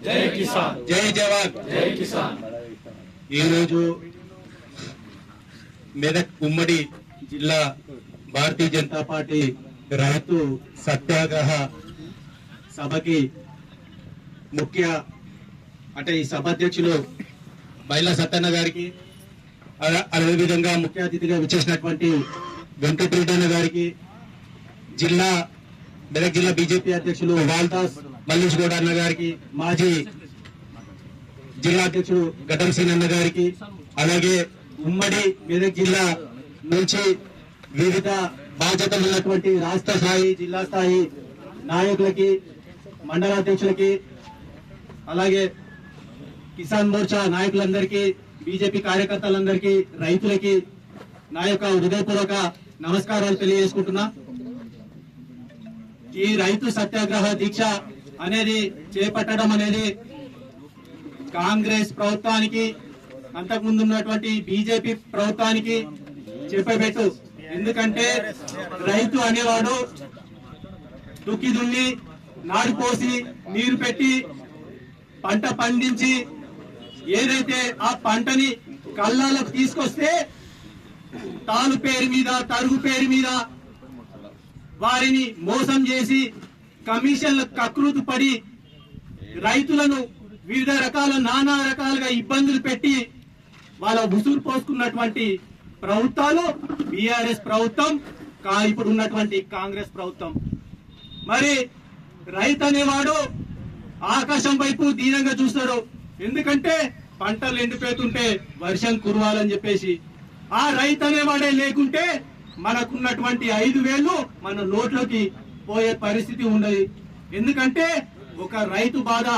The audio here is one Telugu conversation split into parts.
జై కిసాన్, జై జవాన్, జై కిసాన్. ఈరోజు మెదక్ ఉమ్మడి జిల్లా భారతీయ జనతా పార్టీ రైతు సత్యాగ్రహ సభకి ఈ సభ అధ్యక్షులు బైలా సత్తన్న గారికి, అదేవిధంగా ముఖ్య అతిథిగా విచ్చేసినటువంటి వెంకటరెడ్డి గారికి, మెదక్ జిల్లా బీజేపీ అధ్యక్షులు వాల్దాస్ మల్లేష్ గౌడ్ అన్న గారికి, మాజీ జిల్లా అధ్యక్షుడు గడ్డం సీనన్న గారికి, అలాగే ఉమ్మడి మెదక్ జిల్లా నుంచి వివిధ బాధ్యతలు ఉన్నటువంటి రాష్ట్ర స్థాయి, జిల్లా స్థాయి నాయకులకి, మండలాధ్యక్షులకి, అలాగే కిసాన్ మోర్చా నాయకులందరికీ, బీజేపీ కార్యకర్తలందరికీ, రైతులకి నా యొక్క హృదయపూర్వక నమస్కారాలు తెలియజేసుకుంటున్నా. ఈ రైతు సత్యాగ్రహ దీక్ష అనేది చేపట్టడం అనేది కాంగ్రెస్ ప్రభుత్వానికి, అంతకుముందు ఉన్నటువంటి బీజేపీ ప్రభుత్వానికి చెప్పబెట్టు. ఎందుకంటే రైతు అనేవాడు దుక్కి దున్ని, నాడు పోసి, నీరు పెట్టి, పంట పండించి ఏదైతే ఆ పంటని కళ్ళాలకు తీసుకొస్తే తాలు పేరు మీద, తరుగు పేరు మీద వారిని మోసం చేసి కమిషన్ల కకృతి పడి రైతులను వివిధ రకాల నానా రకాలుగా ఇబ్బందులు పెట్టి వాళ్ళ ఉసురు పోసుకున్నటువంటి ప్రభుత్వాలు బీఆర్ఎస్ ప్రభుత్వం, ఇప్పుడు ఉన్నటువంటి కాంగ్రెస్ ప్రభుత్వం. మరి రైతు అనేవాడు ఆకాశం వైపు దీనంగా చూస్తాడు. ఎందుకంటే పంటలు ఎండిపోతుంటే వర్షం కురవాలని చెప్పేసి. ఆ రైతు అనేవాడే లేకుంటే మనకున్నటువంటి 5,000 మన నోట్లోకి పోయే పరిస్థితి ఉండదు. ఎందుకంటే ఒక రైతు బాధ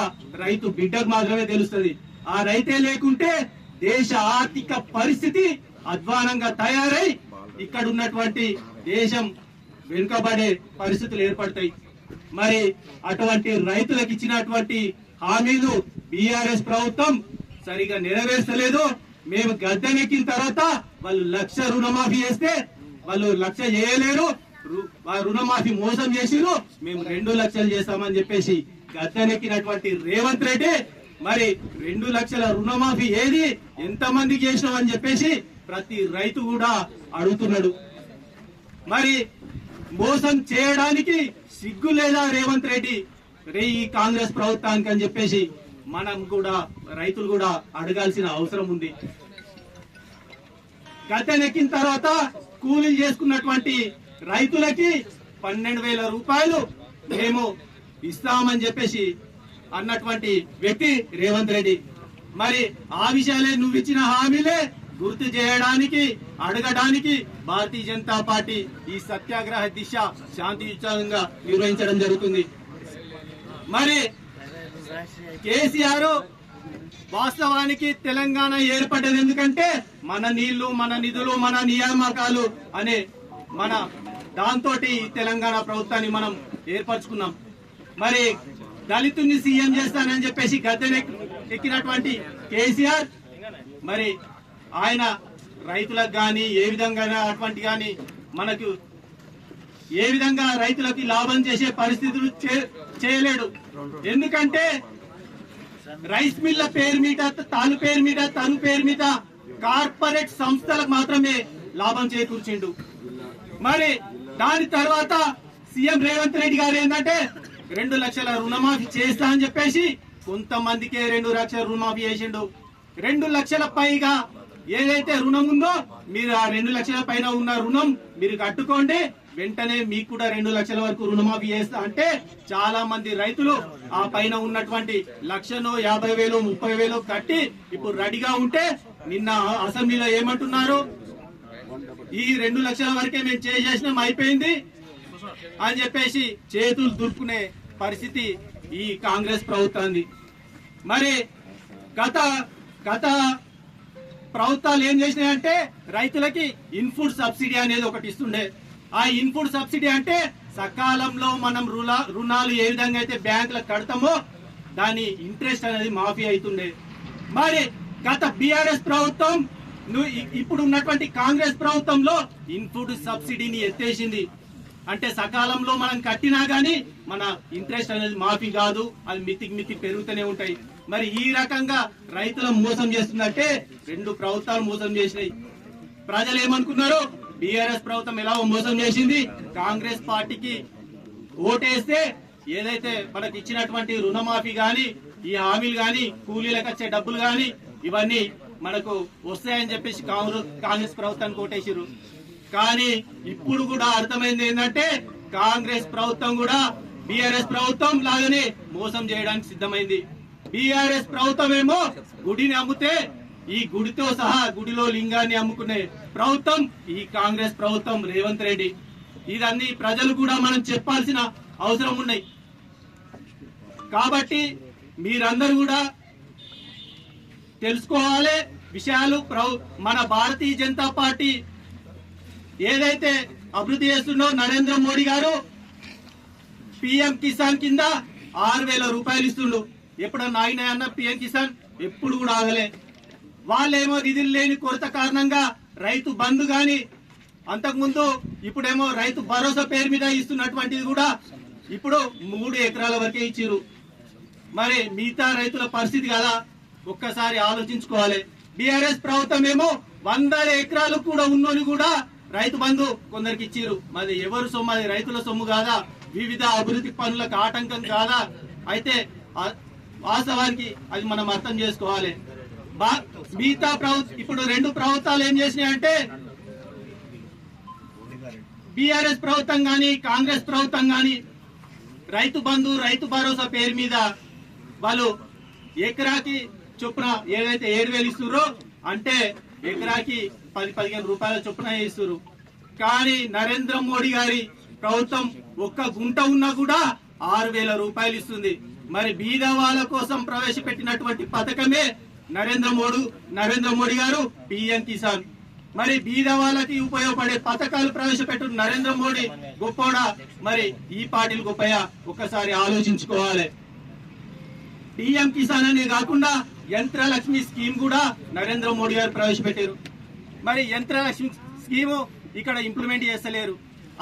రైతు బిడ్డకు మాత్రమే తెలుస్తుంది. ఆ రైతే లేకుంటే దేశ ఆర్థిక పరిస్థితి అధ్వానంగా తయారై ఇక్కడ ఉన్నటువంటి దేశం వెనుకబడే పరిస్థితులు ఏర్పడతాయి. మరి అటువంటి రైతులకు ఇచ్చినటువంటి హామీలు బీఆర్ఎస్ ప్రభుత్వం సరిగా నెరవేర్చలేదు. మేము గద్దెనెక్కిన తర్వాత వాళ్ళు 1,00,000 రుణమాఫీ చేస్తే వాళ్ళు 1,00,000 చేయలేరు, రుణమాఫీ మోసం చేసిరు, మేము 2,00,000 చేస్తామని చెప్పేసి గద్దెనెక్కినటువంటి రేవంత్ రెడ్డి మరి 2,00,000 రుణమాఫీ ఏది, ఎంతమందికి చేసినాం అని చెప్పేసి ప్రతి రైతు కూడా అడుగుతున్నాడు. మరి మోసం చేయడానికి సిగ్గు లేదా రేవంత్ రెడ్డి ఈ కాంగ్రెస్ ప్రభుత్వానికి అని చెప్పేసి మనం కూడా, రైతులు కూడా అడగాల్సిన అవసరం ఉంది. గద్దెనెక్కిన తర్వాత కూలీలు చేసుకున్నటువంటి రైతులకి 12,000 రూపాయలు మేము ఇస్తామని చెప్పేసి అన్నటువంటి వ్యక్తి రేవంత్ రెడ్డి. మరి ఆ విషయాలే, నువ్వు ఇచ్చిన హామీలే గుర్తు చేయడానికి, అడగడానికి భారతీయ జనతా పార్టీ ఈ సత్యాగ్రహ దిశ శాంతియుతంగా నిర్వహించడం జరుగుతుంది. మరి కేసీఆర్ వాస్తవానికి తెలంగాణ ఏర్పడ్డది ఎందుకంటే మన నీళ్లు, మన నిధులు, మన నియామకాలు అనే మన దాంతో తెలంగాణ ప్రభుత్వాన్ని మనం ఏర్పరచుకున్నాం. మరి దళితుని సీఎం చేస్తానని చెప్పేసి గద్దెనెక్కినటువంటి కేసీఆర్ మరి ఆయన రైతులకు గాని ఏ విధంగా అటువంటి గాని మనకు ఏ విధంగా రైతులకి లాభం చేసే పరిస్థితులు చేయలేడు. ఎందుకంటే రైస్ మిల్ల పేరు మీద, తాను పేరు మీద, తను పేరు మీద కార్పొరేట్ సంస్థలకు మాత్రమే లాభం చేకూర్చిండు. మరి దాని తర్వాత సీఎం రేవంత్ రెడ్డి గారు ఏంటంటే 2,00,000 రుణమాఫీ చేస్తా అని చెప్పేసి కొంతమందికే 2,00,000 రుణమాఫీ చేసిండు. 2,00,000 పైగా ఏదైతే రుణం ఉందో మీరు ఆ 2,00,000 పైన ఉన్న రుణం మీరు కట్టుకోండి, వెంటనే మీకు కూడా 2,00,000 వరకు రుణమాఫీ చేస్తా అంటే చాలా మంది రైతులు ఆ పైన ఉన్నటువంటి 1,00,000, 50,000, 30,000 కట్టి ఇప్పుడు రెడీగా ఉంటే నిన్న అసెంబ్లీలో ఏమంటున్నారు, ఈ 2,00,000 వరకే మేము చేసినాం అయిపోయింది అని చెప్పేసి చేతులు దులుపుకునే పరిస్థితి ఈ కాంగ్రెస్ ప్రభుత్వాన్ని. మరి గత ప్రభుత్వాలు ఏం చేసినాయంటే రైతులకి ఇన్పుట్ సబ్సిడీ అనేది ఒకటి ఇస్తుండే. ఆ ఇన్పుట్ సబ్సిడీ అంటే సకాలంలో మనం రుణాలు ఏ విధంగా అయితే బ్యాంకులకు కడతామో దాని ఇంట్రెస్ట్ అనేది మాఫీ అవుతుండే. మరి గత బీఆర్ఎస్ ప్రభుత్వం ఇప్పుడు ఉన్నటువంటి కాంగ్రెస్ ప్రభుత్వంలో ఇన్పుట్ సబ్సిడీని ఎత్తేసింది. అంటే సకాలంలో మనం కట్టినా గానీ మన ఇంట్రెస్ట్ అనేది మాఫీ కాదు, అది మితికి పెరుగుతూనే ఉంటాయి. మరి ఈ రకంగా రైతులను మోసం చేస్తుందంటే రెండు ప్రభుత్వాలు మోసం చేసినాయి. ప్రజలు ఏమనుకున్నారు? బీఆర్ఎస్ ప్రభుత్వం ఎలా మోసం చేసింది, కాంగ్రెస్ పార్టీకి ఓటేస్తే ఏదైతే మనకి ఇచ్చినటువంటి రుణమాఫీ గాని, ఈ హామీలు గాని, కూలీలకు వచ్చే డబ్బులు గాని ఇవన్నీ మనకు వస్తాయని చెప్పేసి కాంగ్రెస్ ప్రభుత్వానికి ఓటేసారు. కానీ ఇప్పుడు కూడా అర్థమైంది ఏంటంటే కాంగ్రెస్ ప్రభుత్వం కూడా బీఆర్ఎస్ ప్రభుత్వం లాగానే మోసం చేయడానికి సిద్ధమైంది. బీఆర్ఎస్ ప్రభుత్వం ఏమో గుడిని అమ్ముతే ఈ గుడితో సహా గుడిలో లింగాన్ని అమ్ముకునే ప్రభుత్వం ఈ కాంగ్రెస్ ప్రభుత్వం, రేవంత్ రెడ్డి. ఇదన్నీ ప్రజలు కూడా మనం చెప్పాల్సిన అవసరం ఉన్నాయి. కాబట్టి మీరందరూ కూడా తెలుసుకోవాలి విషయాలు. మన భారతీయ జనతా పార్టీ ఏదైతే అభివృద్ధి చేస్తుండో నరేంద్ర మోడీ గారు పిఎం కిసాన్ కింద 6,000 రూపాయలు ఇస్తుండు. ఎప్పుడన్నా ఆగినాయన్న పిఎం కిసాన్? ఎప్పుడు కూడా ఆగలే. వాళ్ళేమో నిధులు లేని కొరత కారణంగా రైతు బంధు గాని, అంతకుముందు ఇప్పుడేమో రైతు భరోసా పేరు మీద ఇస్తున్నటువంటిది కూడా ఇప్పుడు 3 ఎకరాల వరకే ఇచ్చిరు. మరి మిగతా రైతుల పరిస్థితి కదా ఒక్కసారి ఆలోచించుకోవాలి. బీఆర్ఎస్ ప్రభుత్వం ఏమో 100 ఎకరాలు కూడా ఉన్నోని కూడా రైతు బంధు కొందరికి ఇచ్చిరు. మరి ఎవరు సొమ్ము? అది రైతుల సొమ్ము కాదా? వివిధ అభివృద్ధి పనులకు ఆటంకం కాదా? అయితే వాస్తవానికి అది మనం అర్థం చేసుకోవాలి. మిగతా ఇప్పుడు రెండు ప్రభుత్వాలు ఏం చేసినాయంటే బీఆర్ఎస్ ప్రభుత్వం గాని, కాంగ్రెస్ ప్రభుత్వం గాని రైతు బంధు, రైతు భరోసా పేరు మీద వాళ్ళు ఎకరాకి చొప్పున ఏదైతే 7,000 ఇస్తుర్రో అంటే ఎకరాకి 10-15 రూపాయల చొప్పున ఇస్తున్నారు. కానీ నరేంద్ర మోడీ గారి ప్రభుత్వం ఒక్క గుంట ఉన్నా కూడా 6,000 రూపాయలు ఇస్తుంది. మరి బీద వాళ్ళ కోసం ప్రవేశపెట్టినటువంటి పథకమే నరేంద్ర మోడీ గారు పిఎం కిసాన్. మరి బీద వాళ్ళకి ఉపయోగపడే పథకాలు ప్రవేశపెట్టిన నరేంద్ర మోడీ గొప్పడా, మరి ఈ పార్టీలు గొప్పయా? ఒక్కసారి ఆలోచించుకోవాలి. పిఎం కిసాన్ అనే కాకుండా యంత్రలక్ష్మి స్కీమ్ కూడా నరేంద్ర మోడీ గారు ప్రవేశపెట్టారు. మరి యంత్రలక్ష్మి స్కీము ఇక్కడ ఇంప్లిమెంట్ చేస్తలేరు.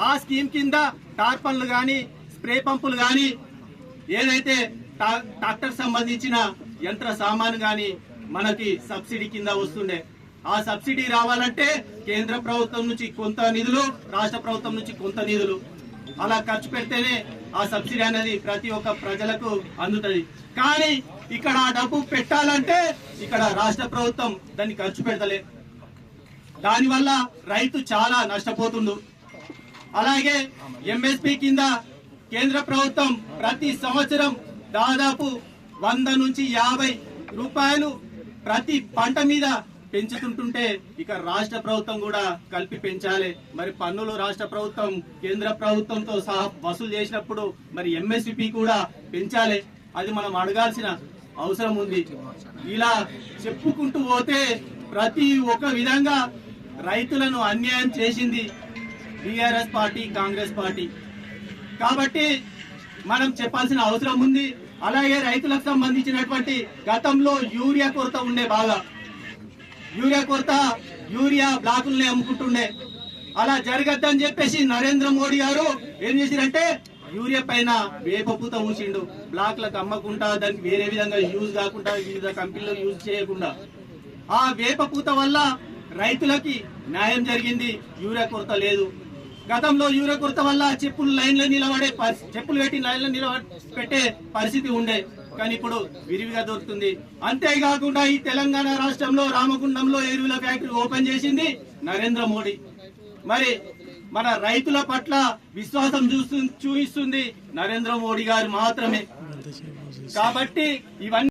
ఆ స్కీమ్ కింద టార్పన్లు గాని, స్ప్రే పంపులు గాని, ఏదైతే ట్రాక్టర్ సంబంధించిన యంత్ర సామాను గాని మనకి సబ్సిడీ కింద వస్తుండే. ఆ సబ్సిడీ రావాలంటే కేంద్ర ప్రభుత్వం నుంచి కొంత నిధులు, రాష్ట్ర ప్రభుత్వం నుంచి కొంత నిధులు అలా ఖర్చు పెడితేనే ఆ సబ్సిడీ అనేది ప్రతి ఒక్క ప్రజలకు అందుతుంది. కానీ ఇక్కడ ఆ డబ్బు పెట్టాలంటే ఇక్కడ రాష్ట్ర ప్రభుత్వం దాన్ని ఖర్చు పెడతలే. దానివల్ల రైతు చాలా నష్టపోతుండు. అలాగే ఎంఎస్పీ కింద కేంద్ర ప్రభుత్వం ప్రతి సంవత్సరం దాదాపు 100 నుంచి 50 రూపాయలు ప్రతి పంట మీద పెంచుతుంటుంటే ఇక రాష్ట్ర ప్రభుత్వం కూడా కలిపి పెంచాలి. మరి పన్నులు రాష్ట్ర ప్రభుత్వం కేంద్ర ప్రభుత్వంతో సహా వసూలు చేసినప్పుడు మరి ఎంఎస్పీ కూడా పెంచాలి. అది మనం అడగాల్సిన అవసరం ఉంది. ఇలా చెప్పుకుంటూ పోతే ప్రతి ఒక్క విధంగా రైతులను అన్యాయం చేసింది బీఆర్ఎస్ పార్టీ, కాంగ్రెస్ పార్టీ. కాబట్టి మనం చెప్పాల్సిన అవసరం ఉంది. అలాగే రైతులకు సంబంధించినటువంటి గతంలో యూరియా కొరత ఉండే, బాగా యూరియా బ్లాకుల్ని అమ్ముకుంటుండే. అలా జరగద్దని చెప్పేసి నరేంద్ర మోడీ గారు ఏం చేసిరంటే యూరియా పైన వేపపూత ఊసిండు. బ్లాక్లకు అమ్మకుండా, దానికి వేరే విధంగా యూజ్ కాకుండా, వివిధ కంపెనీలు యూజ్ చేయకుండా ఆ వేపపూత వల్ల రైతులకి న్యాయం జరిగింది. యూరియా కొరత లేదు. గతంలో యూరియా కొరత వల్ల చెప్పులు పెట్టి లైన్లో పెట్టే పరిస్థితి ఉండే. కానీ ఇప్పుడు విరివిగా దొరుకుతుంది. అంతేకాకుండా ఈ తెలంగాణ రాష్ట్రంలో రామగుండంలో ఎరువుల ఫ్యాక్టరీ ఓపెన్ చేసింది నరేంద్ర మోడీ. మరి మన రైతుల పట్ల విశ్వాసం చూపిస్తుంది నరేంద్ర మోడీ గారు మాత్రమే. కాబట్టి ఇవన్నీ